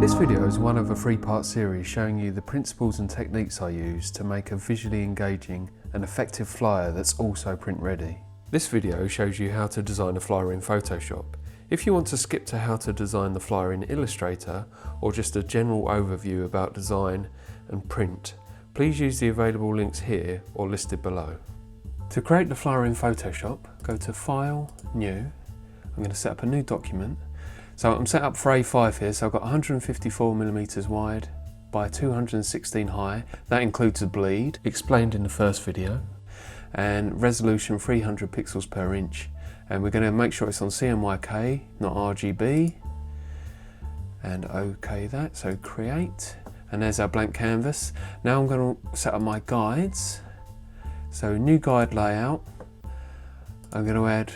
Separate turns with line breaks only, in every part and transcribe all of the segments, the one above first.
This video is one of a three-part series showing you the principles and techniques I use to make a visually engaging and effective flyer that's also print ready. This video shows you how to design a flyer in Photoshop. If you want to skip to how to design the flyer in Illustrator or just a general overview about design and print, please use the available links here or listed below. To create the flyer in Photoshop, go to File, New. I'm going to set up a new document. So I'm set up for A5 here, so I've got 154mm wide by 216 high. That includes the bleed, explained in the first video, and resolution 300 pixels per inch. And we're going to make sure it's on CMYK, not RGB. And OK that, so create. And there's our blank canvas. Now I'm going to set up my guides. So new guide layout. I'm going to add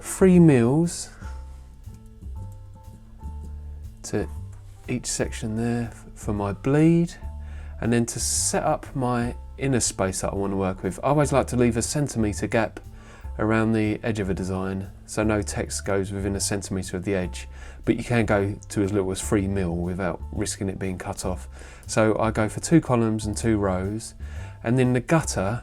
3 mils to each section there for my bleed, and then to set up my inner space that I want to work with, I always like to leave a centimetre gap around the edge of a design so no text goes within a centimetre of the edge, but you can go to as little as 3 mil without risking it being cut off. So I go for 2 columns and 2 rows, and then the gutter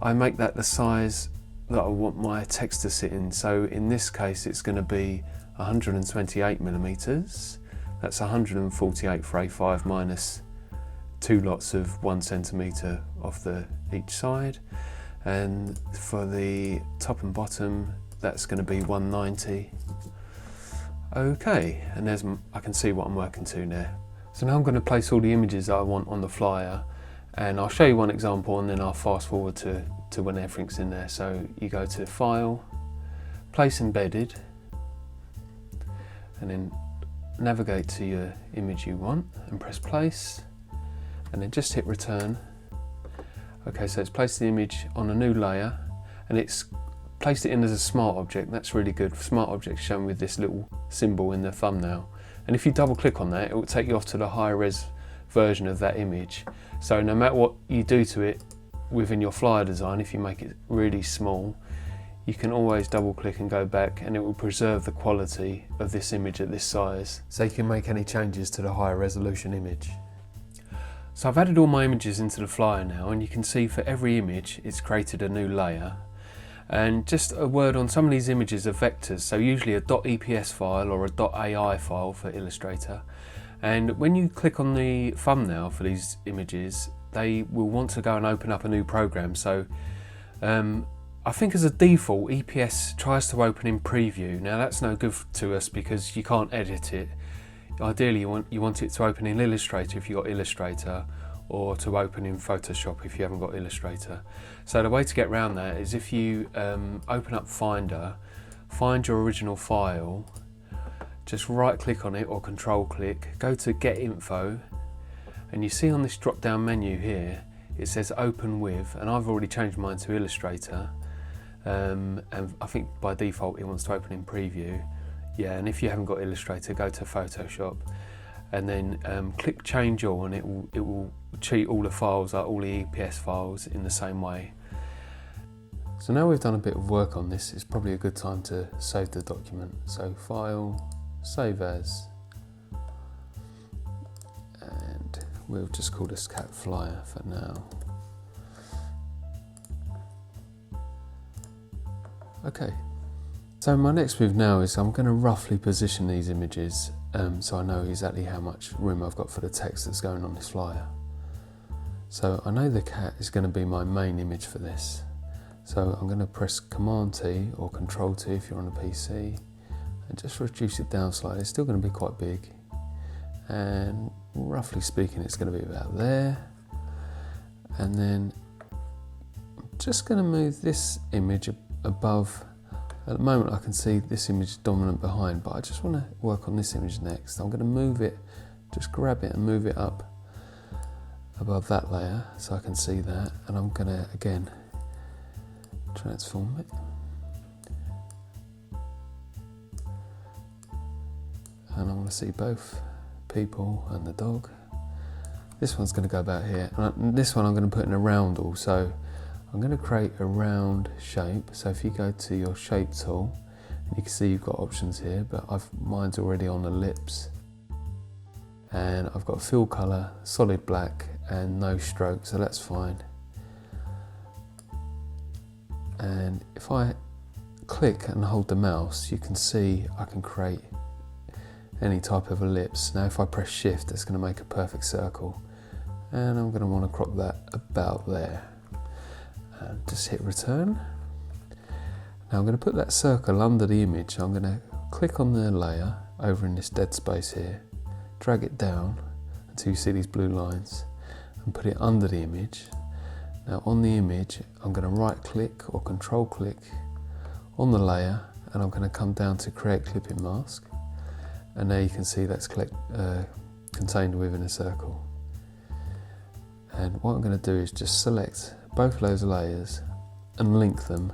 I make that the size that I want my text to sit in. So in this case it's going to be 128mm, that's 148 for A5 minus 2 lots of 1 centimetre off each side, and for the top and bottom that's going to be 190. Okay, and I can see what I'm working to now. So now I'm going to place all the images that I want on the flyer, and I'll show you one example and then I'll fast forward to when everything's in there. So you go to File, Place Embedded, and then navigate to your image you want and press place, and then just hit return. Okay, so it's placed the image on a new layer and it's placed it in as a smart object. That's really good. Smart object shown with this little symbol in the thumbnail, and if you double click on that it will take you off to the high res version of that image. So no matter what you do to it within your flyer design, if you make it really small, you can always double click and go back and it will preserve the quality of this image at this size, so you can make any changes to the higher resolution image. So I've added all my images into the flyer now, and you can see for every image it's created a new layer. And just a word on some of these images are vectors, so usually a .eps file or a .ai file for Illustrator. And when you click on the thumbnail for these images, they will want to go and open up a new program. So I think as a default, EPS tries to open in preview. Now that's no good to us because you can't edit it. Ideally you want it to open in Illustrator if you've got Illustrator, or to open in Photoshop if you haven't got Illustrator. So the way to get around that is if you open up Finder, find your original file, just right click on it or control click, go to Get Info, and you see on this drop down menu here it says Open With, and I've already changed mine to Illustrator. And I think by default it wants to open in preview. Yeah, and if you haven't got Illustrator, go to Photoshop and then click Change All, and it will treat all the files, like all the EPS files, in the same way. So now we've done a bit of work on this, it's probably a good time to save the document. So File, Save As, and we'll just call this Cat Flyer for now. Okay, so my next move now is I'm going to roughly position these images so I know exactly how much room I've got for the text that's going on this flyer. So I know the cat is going to be my main image for this. So I'm going to press Command T or Control T if you're on a PC and just reduce it down slightly. It's still going to be quite big, and roughly speaking it's going to be about there. And then I'm just going to move this image above. At the moment I can see this image dominant behind, but I just want to work on this image next. I'm going to move it, just grab it and move it up above that layer so I can see that, and I'm going to again transform it. And I want to see both people and the dog. This one's going to go about here, and this one I'm going to put in a roundel. So I'm going to create a round shape. So if you go to your shape tool, and you can see you've got options here, but mine's already on ellipse. and I've got fill colour, solid black and no stroke, so that's fine. And if I click and hold the mouse, you can see I can create any type of ellipse. Now if I press shift, that's going to make a perfect circle, and I'm going to want to crop that about there, and just hit return. Now I'm going to put that circle under the image. I'm going to click on the layer over in this dead space here, drag it down until you see these blue lines, and put it under the image. Now on the image, I'm going to right click or control click on the layer, and I'm going to come down to create clipping mask, and now you can see that's contained within a circle. And what I'm going to do is just select both of those layers and link them.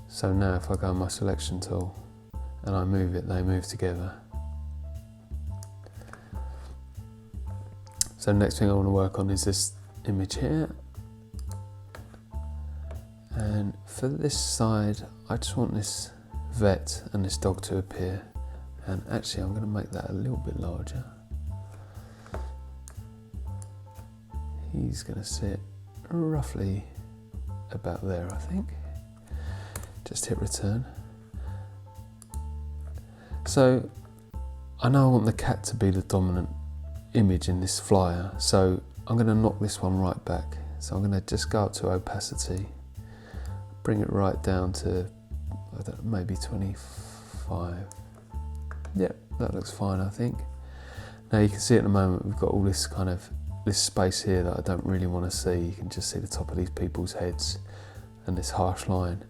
So now if I go on my selection tool and I move it, they move together. So next thing I want to work on is this image here. And for this side, I just want this vet and this dog to appear. And actually I'm going to make that a little bit larger. He's going to sit roughly about there, I think. Just hit return. So I know I want the cat to be the dominant image in this flyer, so I'm going to knock this one right back. So I'm going to just go up to opacity, bring it right down to, I don't know, maybe 25. Yep, that looks fine, I think. Now you can see at the moment we've got all this kind of this space here that I don't really want to see. You can just see the top of these people's heads and this harsh line.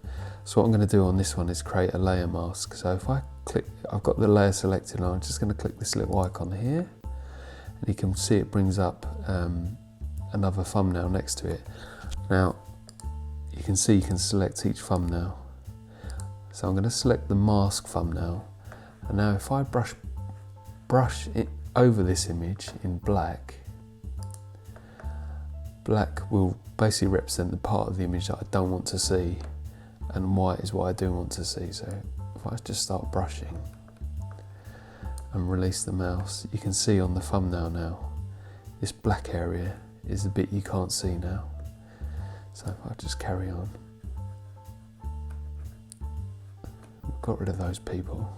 So what I'm going to do on this one is create a layer mask. So if I click, I've got the layer selected, and I'm just going to click this little icon here, and you can see it brings up another thumbnail next to it. Now you can see you can select each thumbnail. So I'm going to select the mask thumbnail, and now if I brush it over this image in black, black will basically represent the part of the image that I don't want to see, and white is what I do want to see. So if I just start brushing and release the mouse, you can see on the thumbnail now, this black area is the bit you can't see now. So if I just carry on, got rid of those people.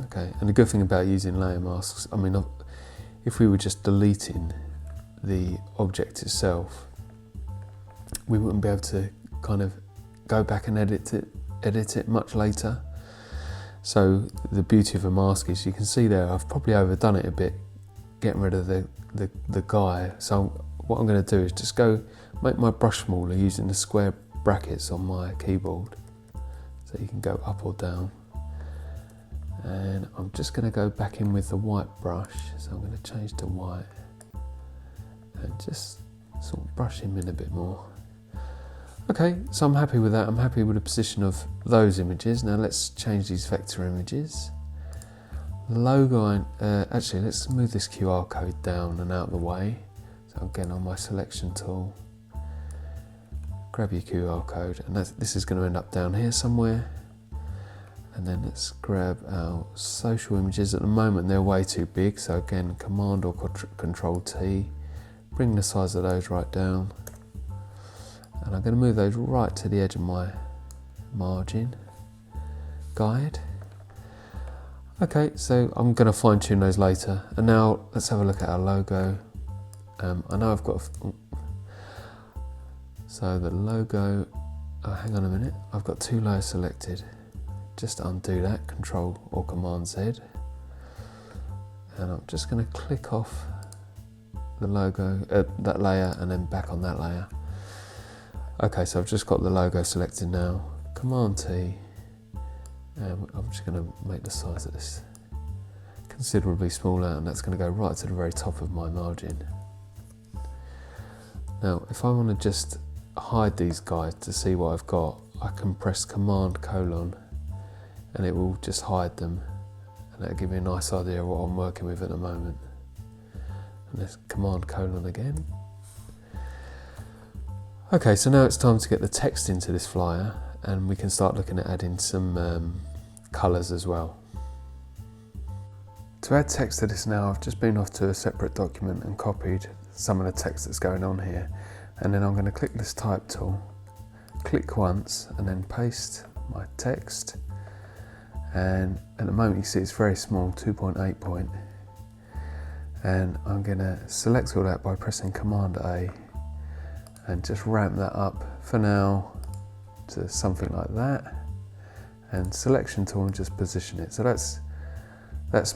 Okay, and the good thing about using layer masks, I mean, if we were just deleting the object itself, we wouldn't be able to kind of go back and edit it much later. So the beauty of a mask is, you can see there, I've probably overdone it a bit, getting rid of the guy. So what I'm going to do is just go make my brush smaller using the square brackets on my keyboard, so you can go up or down. And I'm just going to go back in with the white brush, so I'm going to change to white and just sort of brush him in a bit more. Okay, so I'm happy with that. I'm happy with the position of those images. Now let's change these vector images. The logo, actually let's move this QR code down and out of the way. So again, on my selection tool, grab your QR code, and this is going to end up down here somewhere. And then let's grab our social images. At the moment they're way too big, so again, Command or Control T, bring the size of those right down. And I'm going to move those right to the edge of my margin guide. Okay, so I'm going to fine tune those later. And now let's have a look at our logo. I know I've got, so the logo, oh, hang on a minute, I've got two layers selected. Just undo that, Control or Command Z. And I'm just going to click off the logo, that layer, and then back on that layer. Okay, so I've just got the logo selected now. Command T, and I'm just going to make the size of this considerably smaller, and that's going to go right to the very top of my margin. Now, if I want to just hide these guys to see what I've got, I can press Command colon, and it will just hide them, and that'll give me a nice idea of what I'm working with at the moment. And there's Command colon again. Okay, so now it's time to get the text into this flyer, and we can start looking at adding some colours as well. To add text to this now, I've just been off to a separate document and copied some of the text that's going on here, and then I'm going to click this type tool, click once and then paste my text, and at the moment you see it's very small, 2.8 point, and I'm going to select all that by pressing Command A and just ramp that up for now to something like that, and selection tool and just position it. So that's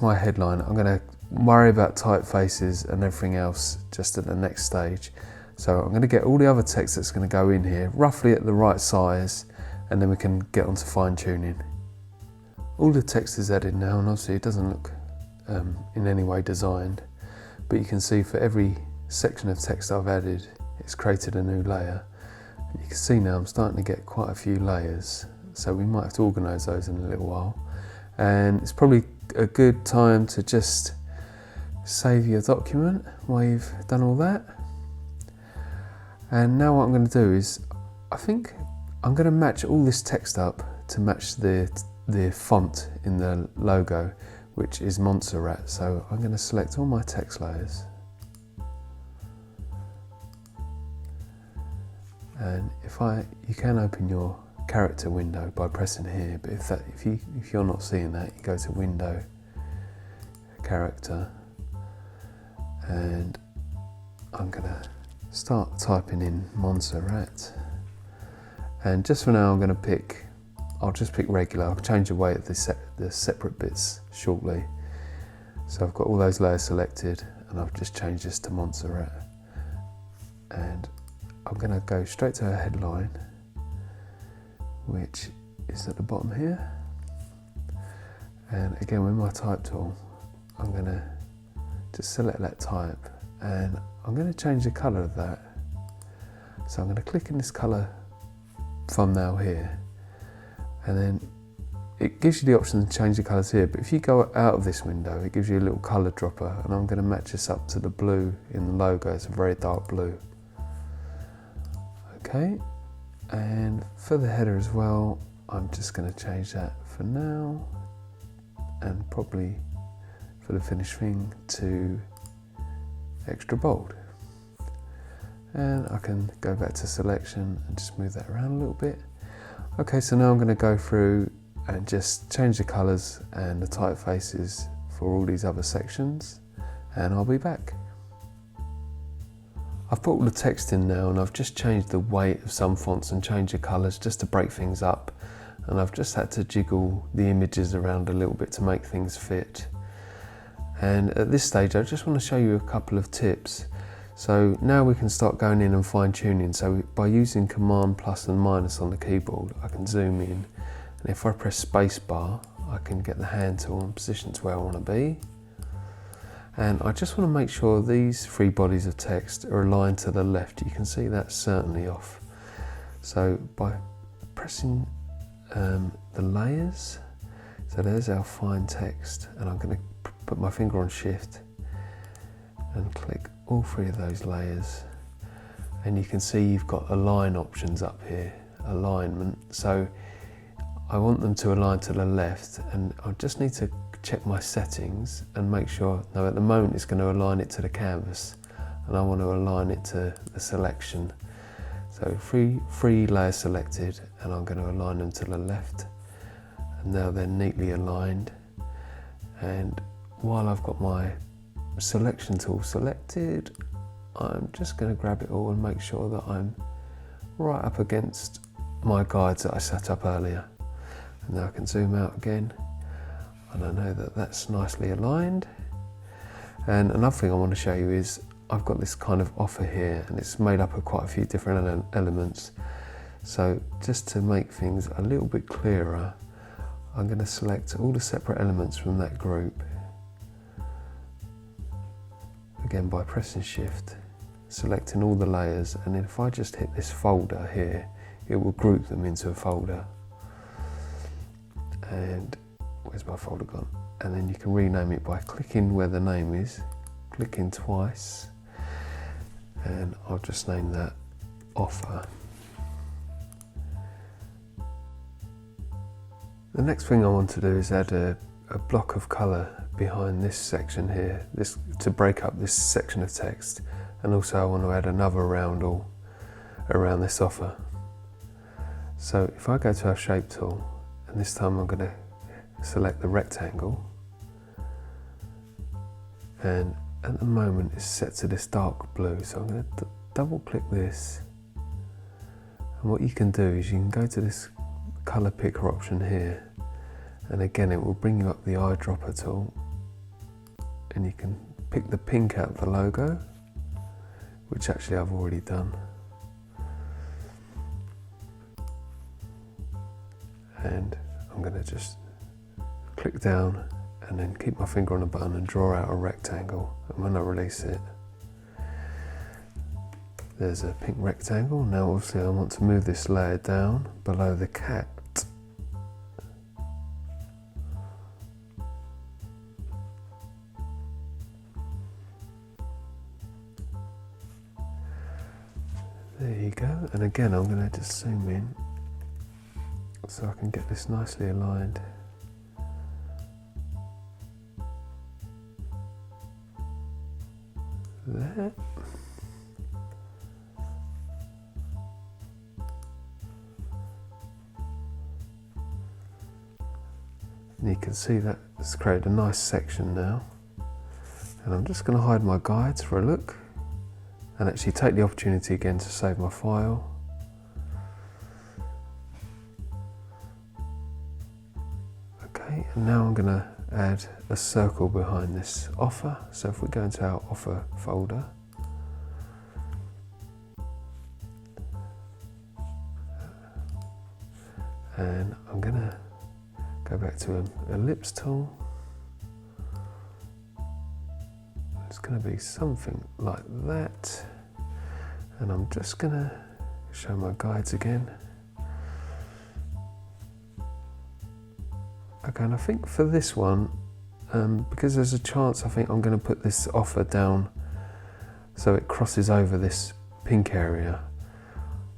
my headline. I'm going to worry about typefaces and everything else just at the next stage. So I'm going to get all the other text that's going to go in here roughly at the right size, and then we can get on to fine tuning. All the text is added now, and obviously it doesn't look in any way designed, but you can see for every section of text I've added, it's created a new layer. And you can see now I'm starting to get quite a few layers, so we might have to organise those in a little while. And it's probably a good time to just save your document while you've done all that. And now what I'm going to do is, I think I'm going to match all this text up to match the font in the logo, which is Montserrat. So I'm going to select all my text layers, and you can open your character window by pressing here, but if you're not seeing that, you go to Window, Character, and I'm gonna start typing in Montserrat. And just for now, I'll just pick regular. I'll change the weight of the separate bits shortly. So I've got all those layers selected, and I've just changed this to Montserrat. And I'm gonna go straight to her headline, which is at the bottom here. And again, with my type tool, I'm going to just select that type, and I'm going to change the colour of that. So I'm going to click in this colour thumbnail here, and then it gives you the option to change the colours here, but if you go out of this window, it gives you a little colour dropper, and I'm going to match this up to the blue in the logo. It's a very dark blue. Okay. And for the header as well, I'm just going to change that for now, and probably for the finished thing to extra bold. And I can go back to selection and just move that around a little bit. Okay, so now I'm going to go through and just change the colours and the typefaces for all these other sections, and I'll be back. I've put all the text in now, and I've just changed the weight of some fonts and changed the colours just to break things up, and I've just had to jiggle the images around a little bit to make things fit. And at this stage I just want to show you a couple of tips. So now we can start going in and fine tuning. So by using Command plus and minus on the keyboard, I can zoom in, and if I press space bar, I can get the hand tool and position to where I want to be. And I just want to make sure these three bodies of text are aligned to the left. You can see that's certainly off. So by pressing the layers, so there's our fine text, and I'm going to put my finger on Shift and click all three of those layers, and you can see you've got align options up here, alignment. So I want them to align to the left, and I just need to check my settings and make sure. Now at the moment it's going to align it to the canvas, and I want to align it to the selection. So three layers selected, and I'm going to align them to the left, and now they're neatly aligned. And while I've got my selection tool selected, I'm just going to grab it all and make sure that I'm right up against my guides that I set up earlier. And now I can zoom out again, and I know that that's nicely aligned. And another thing I want to show you is I've got this kind of offer here, and it's made up of quite a few different elements. So just to make things a little bit clearer, I'm going to select all the separate elements from that group, again by pressing Shift, selecting all the layers, and then if I just hit this folder here, it will group them into a folder. And where's my folder gone? And then you can rename it by clicking where the name is, clicking twice, and I'll just name that offer. The next thing I want to do is add a a block of colour behind this section here, this to break up this section of text, and also I want to add another roundel around this offer. So if I go to our shape tool, and this time I'm going to select the rectangle, and at the moment it's set to this dark blue, so I'm going to double click this, and what you can do is you can go to this colour picker option here, and again it will bring you up the eyedropper tool, and you can pick the pink out of the logo, which actually I've already done, and I'm going to just click down and then keep my finger on the button and draw out a rectangle, and when I release it, there's a pink rectangle. Now obviously I want to move this layer down below the cat. There you go, and again I'm going to just zoom in so I can get this nicely aligned. There. And you can see that it's created a nice section now. And I'm just going to hide my guides for a look and actually take the opportunity again to save my file. Okay, and now I'm going to add a circle behind this offer. So if we go into our offer folder, and I'm going to go back to an ellipse tool. It's going to be something like that, and I'm just going to show my guides again. Okay, and I think for this one, because there's a chance I think I'm going to put this offer down so it crosses over this pink area,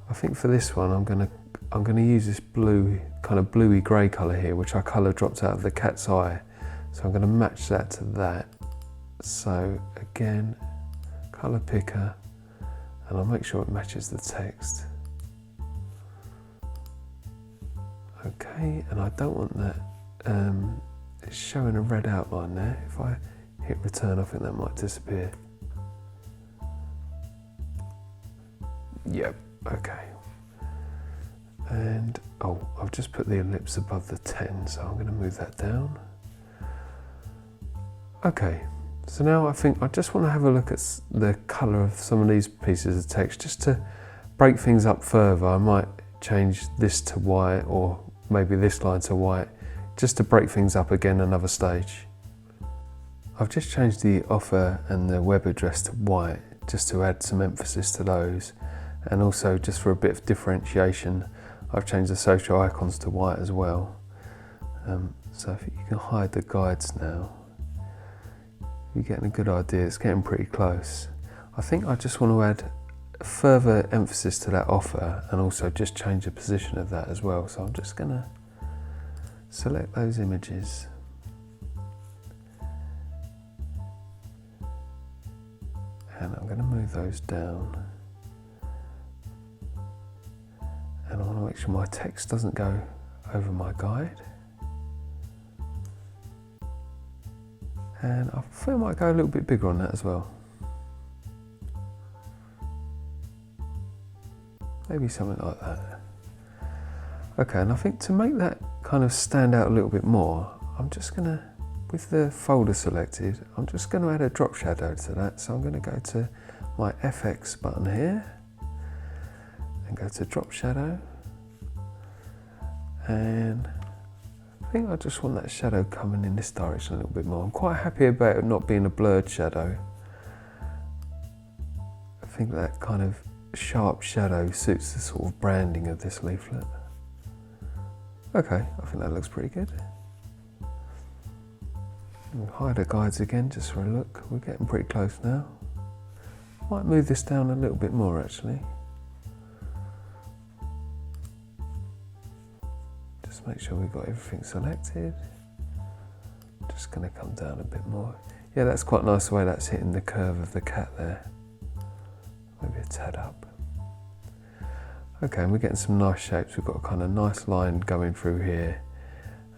I think for this one I'm going to use this blue, kind of bluey grey colour here, which I colour dropped out of the cat's eye. So I'm going to match that to that. So again, colour picker, and I'll make sure it matches the text. Okay, and I don't want that, it's showing a red outline there. If I hit return, I think that might disappear. Yep, okay. And, oh, I've just put the ellipse above the 10, so I'm going to move that down. Okay, so now I think I just want to have a look at the colour of some of these pieces of text, just to break things up further. I might change this to white, or maybe this line to white, just to break things up again another stage. I've just changed the offer and the web address to white, just to add some emphasis to those, and also just for a bit of differentiation, I've changed the social icons to white as well. So if you can hide the guides now, you're getting a good idea. It's getting pretty close. I think I just want to add further emphasis to that offer, and also just change the position of that as well. So I'm just going to select those images. And I'm going to move those down. And I want to make sure my text doesn't go over my guide. And I feel I might go a little bit bigger on that as well. Maybe something like that. Okay, and I think to make that kind of stand out a little bit more, I'm just going to, with the folder selected, I'm just going to add a drop shadow to that. So I'm going to go to my FX button here, and go to drop shadow, and I think I just want that shadow coming in this direction a little bit more. I'm quite happy about it not being a blurred shadow. I think that kind of sharp shadow suits the sort of branding of this leaflet. Okay, I think that looks pretty good. We'll hide the guides again just for a look. We're getting pretty close now. Might move this down a little bit more actually. Just make sure we've got everything selected. Just going to come down a bit more. Yeah, that's quite nice the way that's hitting the curve of the cat there. Maybe a tad up. Okay, and we're getting some nice shapes. We've got a kind of nice line going through here,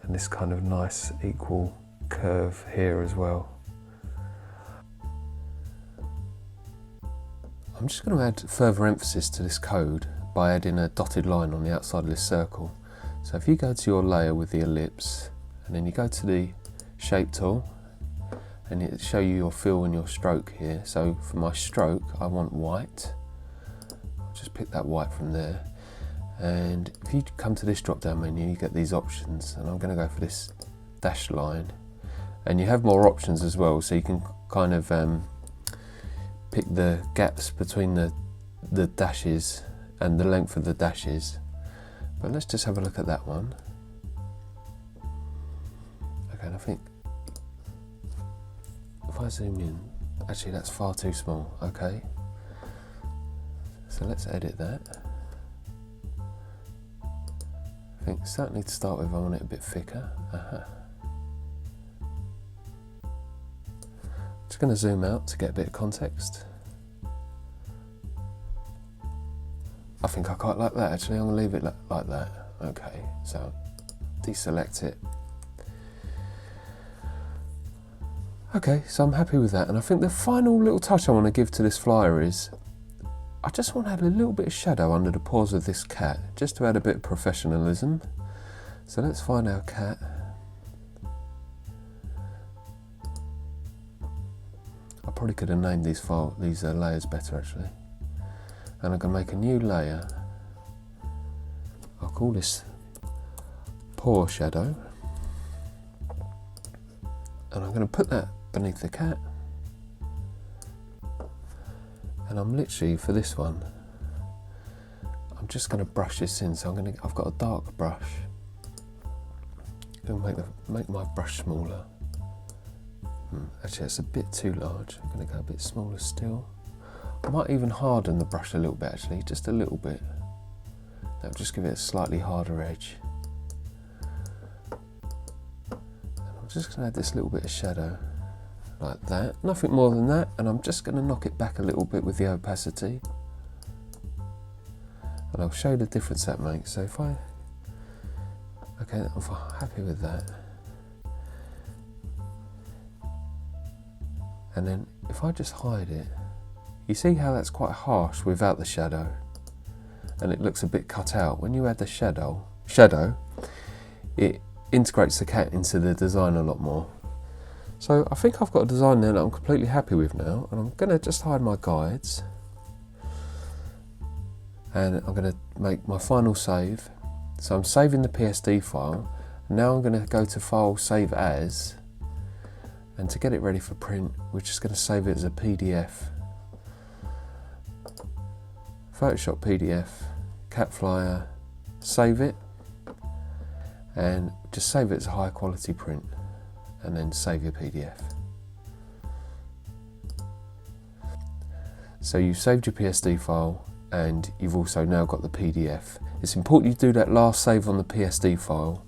and this kind of nice equal curve here as well. I'm just going to add further emphasis to this code by adding a dotted line on the outside of this circle. So if you go to your layer with the ellipse, and then you go to the shape tool, and it'll show you your fill and your stroke here. So for my stroke, I want white. I'll just pick that white from there. And if you come to this drop down menu, you get these options, and I'm going to go for this dashed line. And you have more options as well, so you can kind of pick the gaps between the dashes and the length of the dashes. But let's just have a look at that one. Okay, and I think if I zoom in, actually that's far too small. Okay, so let's edit that. I think certainly to start with I want it a bit thicker. Just going to zoom out to get a bit of context. I think I quite like that actually. I'm going to leave it like that. Okay, so deselect it. Okay, so I'm happy with that, and I think the final little touch I want to give to this flyer is I just want to add a little bit of shadow under the paws of this cat, just to add a bit of professionalism. So let's find our cat. I probably could have named these layers better actually. And I'm going to make a new layer. I'll call this paw shadow. And I'm going to put that beneath the cat. And I'm literally, for this one, I'm just going to brush this in. So I've got a dark brush. I'm going to make my brush smaller. Actually, it's a bit too large. I'm going to go a bit smaller still. I might even harden the brush a little bit actually, just a little bit. That'll just give it a slightly harder edge. And I'm just going to add this little bit of shadow, like that. Nothing more than that, and I'm just going to knock it back a little bit with the opacity. And I'll show you the difference that makes. So if I'm happy with that. And then if I just hide it, you see how that's quite harsh without the shadow, and it looks a bit cut out. When you add the shadow, it integrates the cat into the design a lot more. So I think I've got a design there that I'm completely happy with now, and I'm going to just hide my guides, and I'm going to make my final save. So I'm saving the PSD file, and now I'm going to go to File, Save As, and to get it ready for print, we're just going to save it as a PDF. Photoshop PDF, cat flyer, save it, and just save it as a high quality print, and then save your PDF. So you've saved your PSD file, and you've also now got the PDF. It's important you do that last save on the PSD file,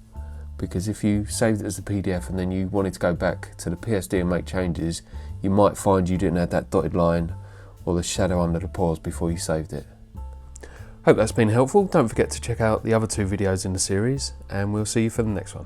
because if you saved it as a PDF and then you wanted to go back to the PSD and make changes, you might find you didn't add that dotted line or the shadow under the paws before you saved it. Hope that's been helpful. Don't forget to check out the other 2 videos in the series, and we'll see you for the next one.